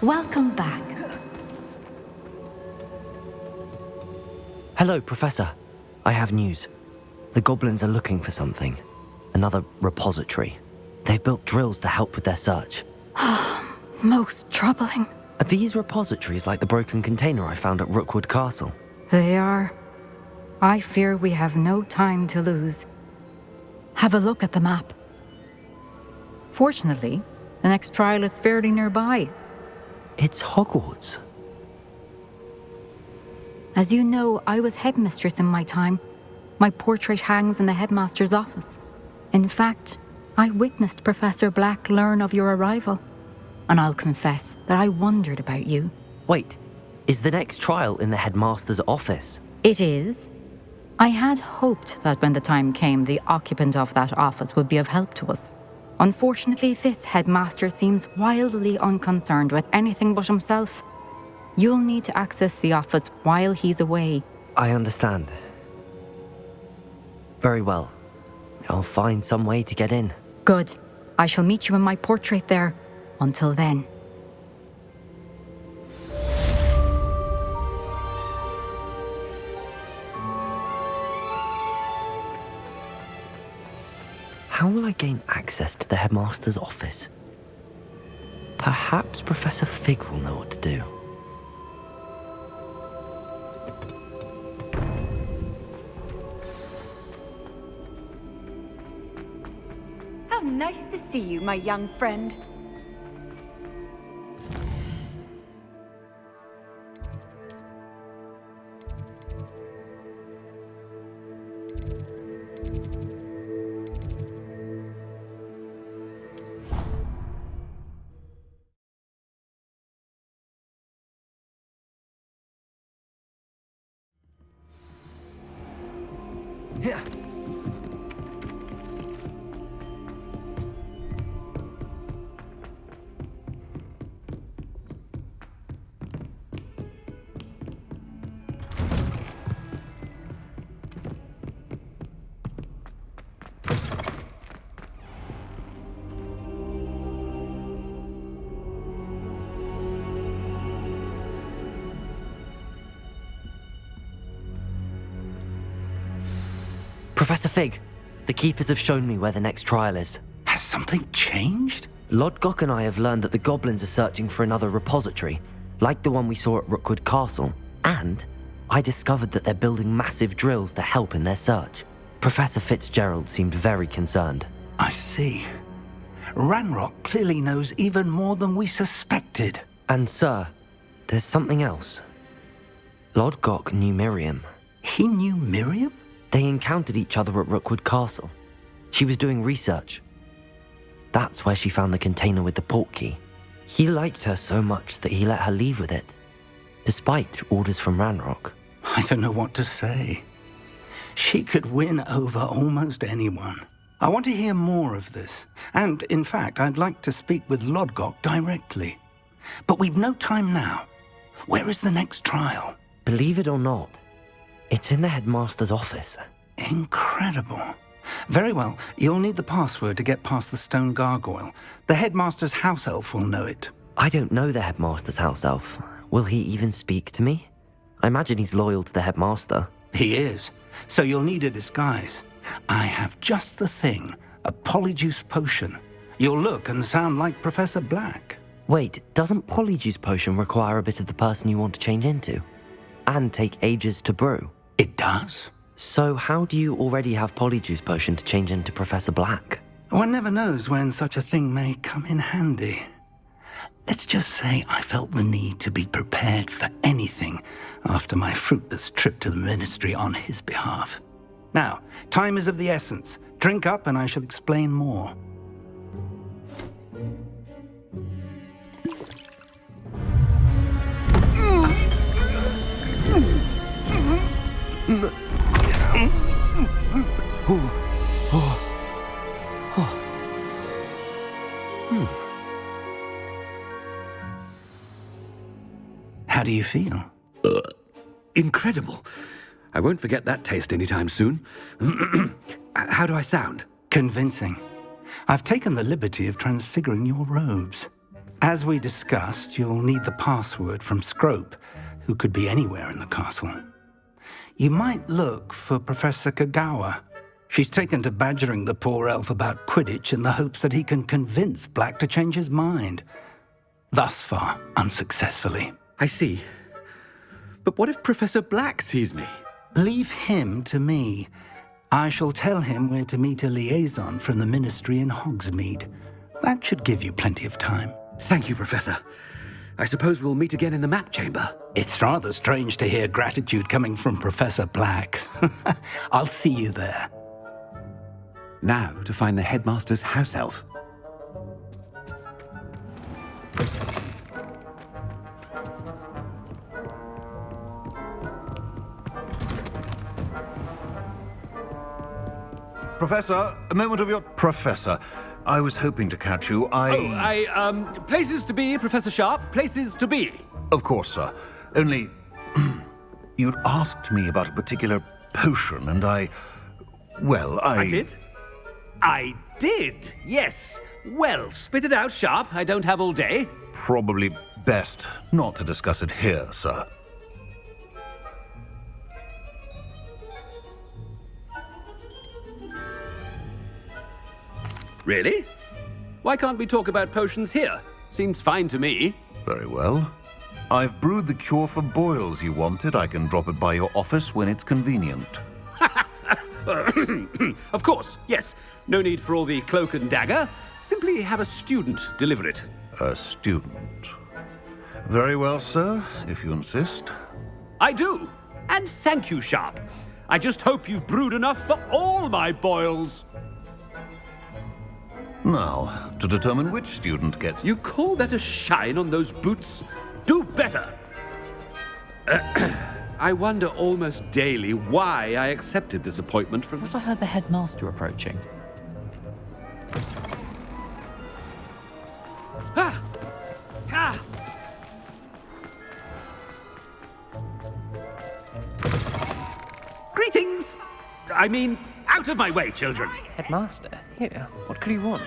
Welcome back. Hello, Professor. I have news. The goblins are looking for something. Another repository. They've built drills to help with their search. Most troubling. Are these repositories like the broken container I found at Rookwood Castle? They are. I fear we have no time to lose. Have a look at the map. Fortunately, the next trial is fairly nearby. It's Hogwarts. As you know, I was headmistress in my time. My portrait hangs in the headmaster's office. In fact, I witnessed Professor Black learn of your arrival. And I'll confess that I wondered about you. Wait, is the next trial in the headmaster's office? It is. I had hoped that when the time came, the occupant of that office would be of help to us. Unfortunately, this headmaster seems wildly unconcerned with anything but himself. You'll need to access the office while he's away. I understand. Very well. I'll find some way to get in. Good. I shall meet you in my portrait there. Until then. How will I gain access to the headmaster's office? Perhaps Professor Fig will know what to do. How nice to see you, my young friend. Professor Fig, the Keepers have shown me where the next trial is. Has something changed? Lodgok and I have learned that the goblins are searching for another repository, like the one we saw at Rookwood Castle. And I discovered that they're building massive drills to help in their search. Professor Fitzgerald seemed very concerned. I see. Ranrock clearly knows even more than we suspected. And sir, there's something else. Lodgok knew Miriam. He knew Miriam? They encountered each other at Rookwood Castle. She was doing research. That's where she found the container with the portkey. He liked her so much that he let her leave with it, despite orders from Ranrock. I don't know what to say. She could win over almost anyone. I want to hear more of this. And, in fact, I'd like to speak with Lodgok directly. But we've no time now. Where is the next trial? Believe it or not, it's in the headmaster's office. Incredible. Very well, you'll need the password to get past the stone gargoyle. The headmaster's house elf will know it. I don't know the headmaster's house elf. Will he even speak to me? I imagine he's loyal to the headmaster. He is, so you'll need a disguise. I have just the thing, a polyjuice potion. You'll look and sound like Professor Black. Wait, doesn't Polyjuice Potion require a bit of the person you want to change into? And take ages to brew? It does? So how do you already have Polyjuice Potion to change into Professor Black? One never knows when such a thing may come in handy. Let's just say I felt the need to be prepared for anything after my fruitless trip to the Ministry on his behalf. Now, time is of the essence. Drink up and I shall explain more. How do you feel? Incredible. I won't forget that taste anytime soon. How do I sound? Convincing. I've taken the liberty of transfiguring your robes. As we discussed, you'll need the password from Scrope, who could be anywhere in the castle. You might look for Professor Kagawa. She's taken to badgering the poor elf about Quidditch in the hopes that he can convince Black to change his mind. Thus far, unsuccessfully. I see. But what if Professor Black sees me? Leave him to me. I shall tell him where to meet a liaison from the Ministry in Hogsmeade. That should give you plenty of time. Thank you, Professor. I suppose we'll meet again in the map chamber. It's rather strange to hear gratitude coming from Professor Black. I'll see you there. Now to find the headmaster's house elf. Professor, a moment of your... Professor, I was hoping to catch you. Places to be, Professor Sharp, places to be. Of course, sir. Only... you'd asked me about a particular potion, and I did? I did, yes. Well, spit it out, Sharp. I don't have all day. Probably best not to discuss it here, sir. Really? Why can't we talk about potions here? Seems fine to me. Very well. I've brewed the cure for boils you wanted. I can drop it by your office when it's convenient. Of course, yes. No need for all the cloak and dagger. Simply have a student deliver it. A student. Very well, sir, if you insist. I do. And thank you, Sharp. I just hope you've brewed enough for all my boils. Now, to determine which student gets... You call that a shine on those boots? Do better. I wonder almost daily why I accepted this appointment from... I heard the headmaster approaching. Ah! Ah! Greetings! I mean, out of my way, children. Headmaster? Here, what could he want?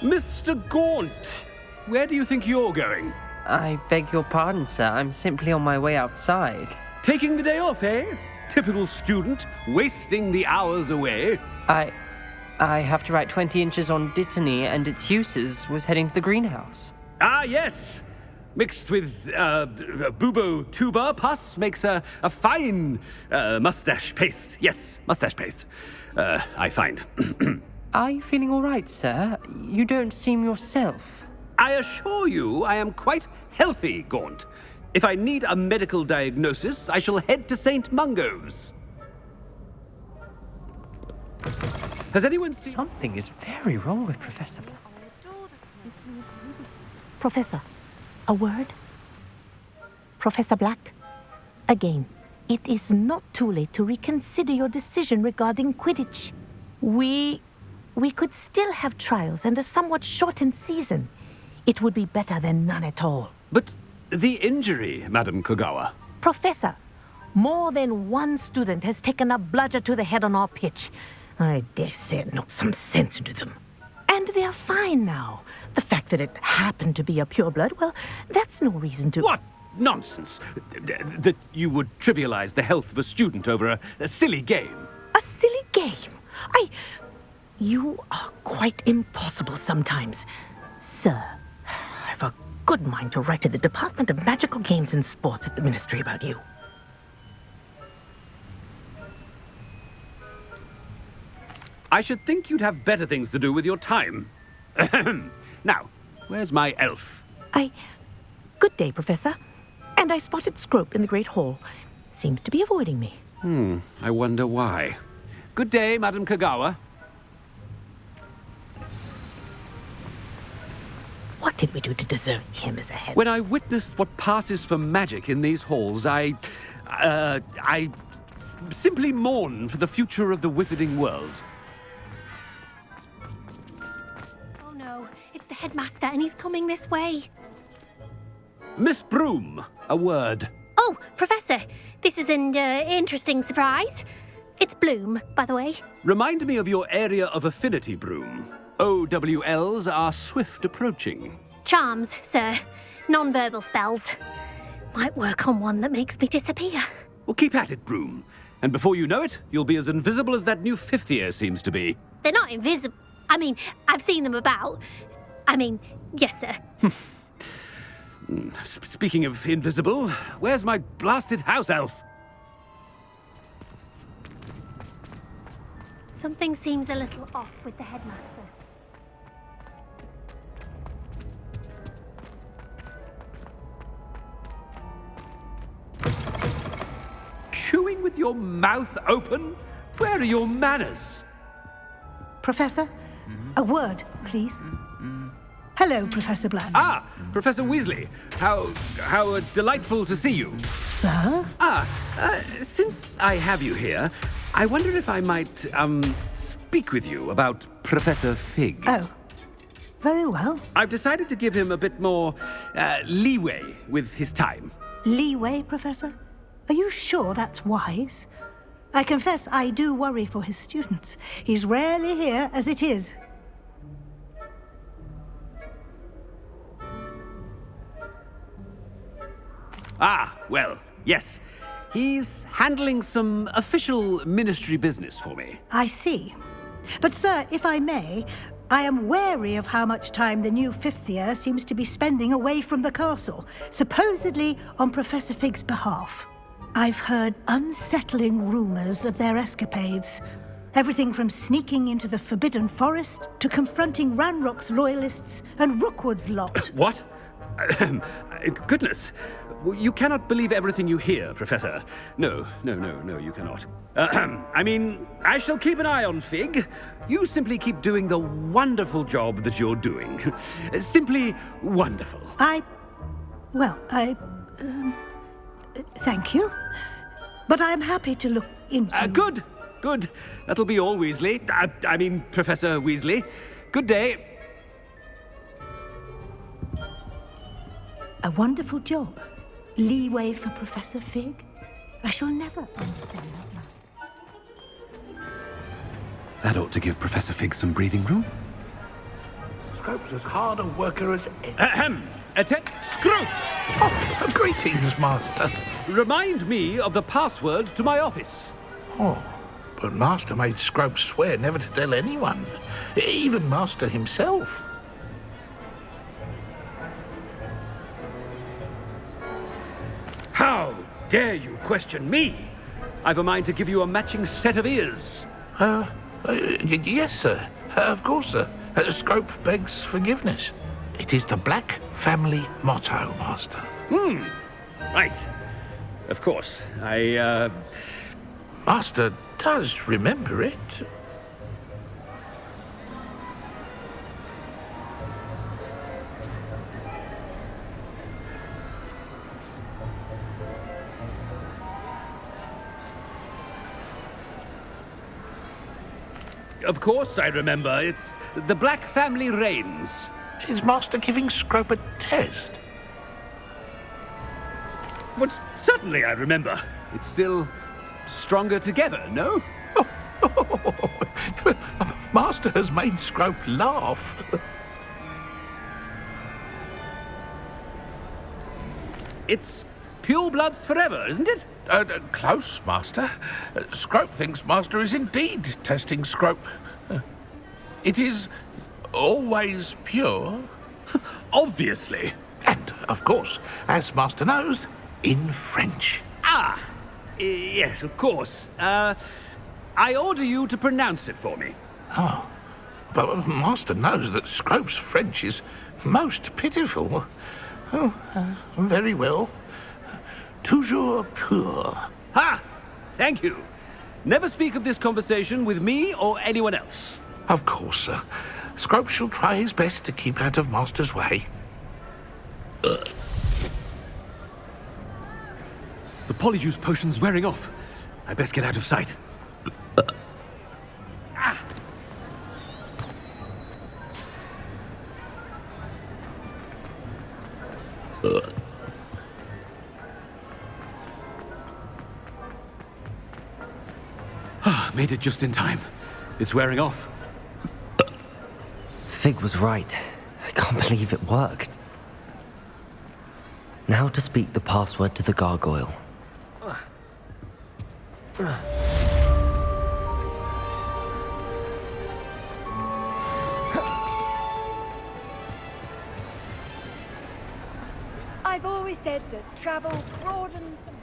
Mr. Gaunt, where do you think you're going? I beg your pardon, sir. I'm simply on my way outside. Taking the day off, eh? Typical student, wasting the hours away. I have to write 20 inches on Dittany and its uses. Was heading to the greenhouse. Ah, yes. Mixed with bubo tuber pus makes a fine mustache paste. Yes, mustache paste. I find. Are you feeling all right, sir? You don't seem yourself. I assure you I am quite healthy, Gaunt. If I need a medical diagnosis, I shall head to St. Mungo's. Has anyone seen... Something is very wrong with Professor Black. Professor, a word? Professor Black, again, it is not too late to reconsider your decision regarding Quidditch. We could still have trials and a somewhat shortened season. It would be better than none at all. But the injury, Madam Kagawa. Professor, more than one student has taken a bludger to the head on our pitch. I dare say it knocked some sense into them. And they're fine now. The fact that it happened to be a pureblood, well, that's no reason to... What nonsense! That you would trivialize the health of a student over a silly game. A silly game? You are quite impossible sometimes. Sir, I've a good mind to write to the Department of Magical Games and Sports at the Ministry about you. I should think you'd have better things to do with your time. Now, where's my elf? Good day, Professor. And I spotted Scrope in the Great Hall. seems to be avoiding me. I wonder why. Good day, Madam Kagawa. What did we do to deserve him as a head? When I witnessed what passes for magic in these halls, I simply mourn for the future of the wizarding world. Oh no, it's the headmaster and he's coming this way. Miss Broom, a word. Oh, Professor, this is an interesting surprise. It's Bloom, by the way. Remind me of your area of affinity, Broom. OWLs are swift approaching. Charms, sir. Non-verbal spells. Might work on one that makes me disappear. Well, keep at it, Broom. And before you know it, you'll be as invisible as that new fifth year seems to be. They're not invisible. I mean, I've seen them about. Yes, sir. Speaking of invisible, where's my blasted house elf? Something seems a little off with the headmaster. Chewing with your mouth open? Where are your manners? Professor, a word, please. Hello, Professor Black. Ah, Professor Weasley. How delightful to see you. Sir? Since I have you here, I wonder if I might, speak with you about Professor Fig. Oh, very well. I've decided to give him a bit more, leeway with his time. Leeway, Professor? Are you sure that's wise? I confess I do worry for his students. He's rarely here as it is. Ah, well, yes. He's handling some official ministry business for me. I see. But, sir, if I may, I am wary of how much time the new fifth year seems to be spending away from the castle, supposedly on Professor Fig's behalf. I've heard unsettling rumors of their escapades. Everything from sneaking into the Forbidden Forest to confronting Ranrock's loyalists and Rookwood's lot. What? Goodness. You cannot believe everything you hear, Professor. No, you cannot. I shall keep an eye on Fig. You simply keep doing the wonderful job that you're doing. Simply wonderful. Thank you. But I'm happy to look into... Good. That'll be all, Weasley. Professor Weasley. Good day. A wonderful job. Leeway for Professor Fig? I shall never understand that. That ought to give Professor Fig some breathing room. Scrope's as hard a worker as any. Scrope! Oh, greetings, Master. Remind me of the password to my office. Oh, but Master made Scrope swear never to tell anyone, even Master himself. How dare you question me? I've a mind to give you a matching set of ears. Yes, sir. Of course, sir. Scrope begs forgiveness. It is the Black family motto, Master. Right. Of course. Master does remember it. Of course I remember. It's the Black family reigns. Is Master giving Scrope a test? But certainly I remember. It's still stronger together, no? Master has made Scrope laugh. It's pure bloods forever, isn't it? Close, Master. Scrope thinks Master is indeed testing Scrope. It is always pure. Obviously. And, of course, as Master knows, in French. Yes, of course. I order you to pronounce it for me. Oh, but Master knows that Scrope's French is most pitiful. Oh, very well. Toujours pur. Ha! Thank you. Never speak of this conversation with me or anyone else. Of course, sir. Scrope shall try his best to keep out of Master's way. The polyjuice potion's wearing off. I best get out of sight. Made it just in time. It's wearing off. Fig was right. I can't believe it worked. Now to speak the password to the gargoyle. I've always said that travel broadens the mind.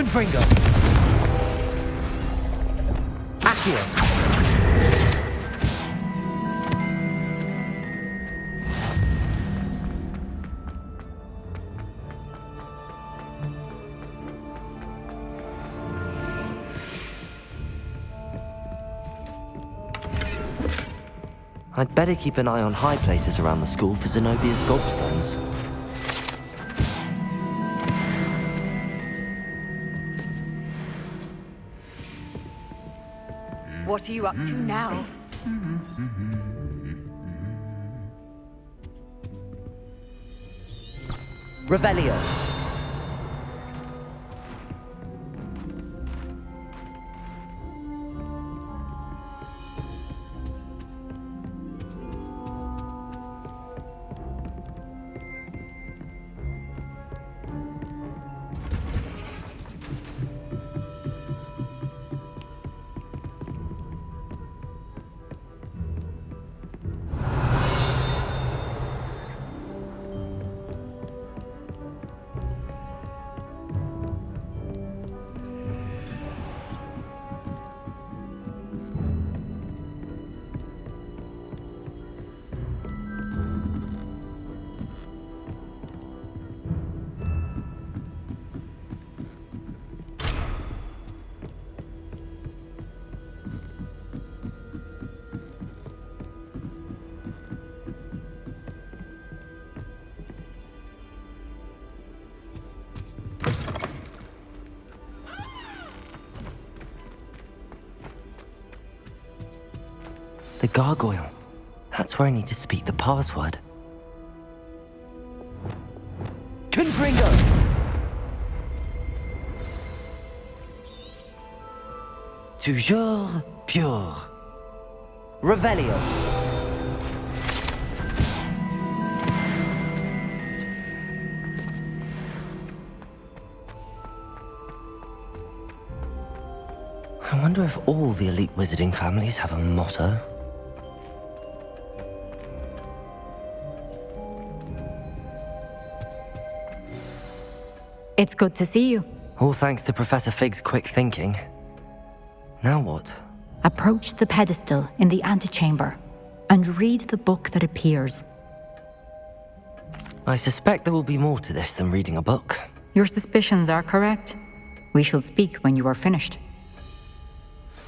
Confringo! Accio! I'd better keep an eye on high places around the school for Zenobia's gobstones. What are you up to now? Revelio! gargoyle. That's where I need to speak the password. Confringo! Toujours pure. Revelio. I wonder if all the elite wizarding families have a motto. It's good to see you. All thanks to Professor Fig's quick thinking. Now what? Approach the pedestal in the antechamber and read the book that appears. I suspect there will be more to this than reading a book. Your suspicions are correct. We shall speak when you are finished.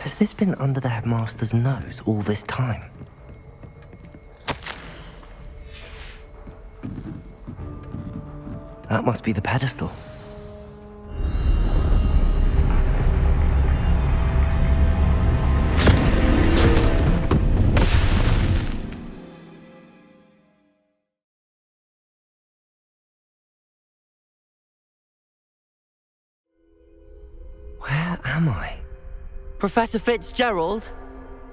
Has this been under the headmaster's nose all this time? That must be the pedestal. Where am I? Professor Fitzgerald?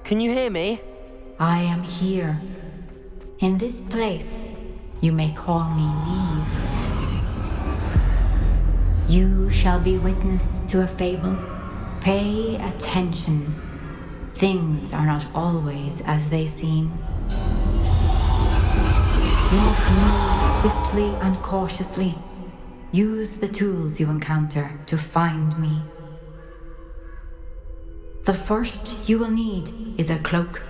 Can you hear me? I am here. In this place, you may call me Neve. You shall be witness to a fable. Pay attention. Things are not always as they seem. You must move swiftly and cautiously. Use the tools you encounter to find me. The first you will need is a cloak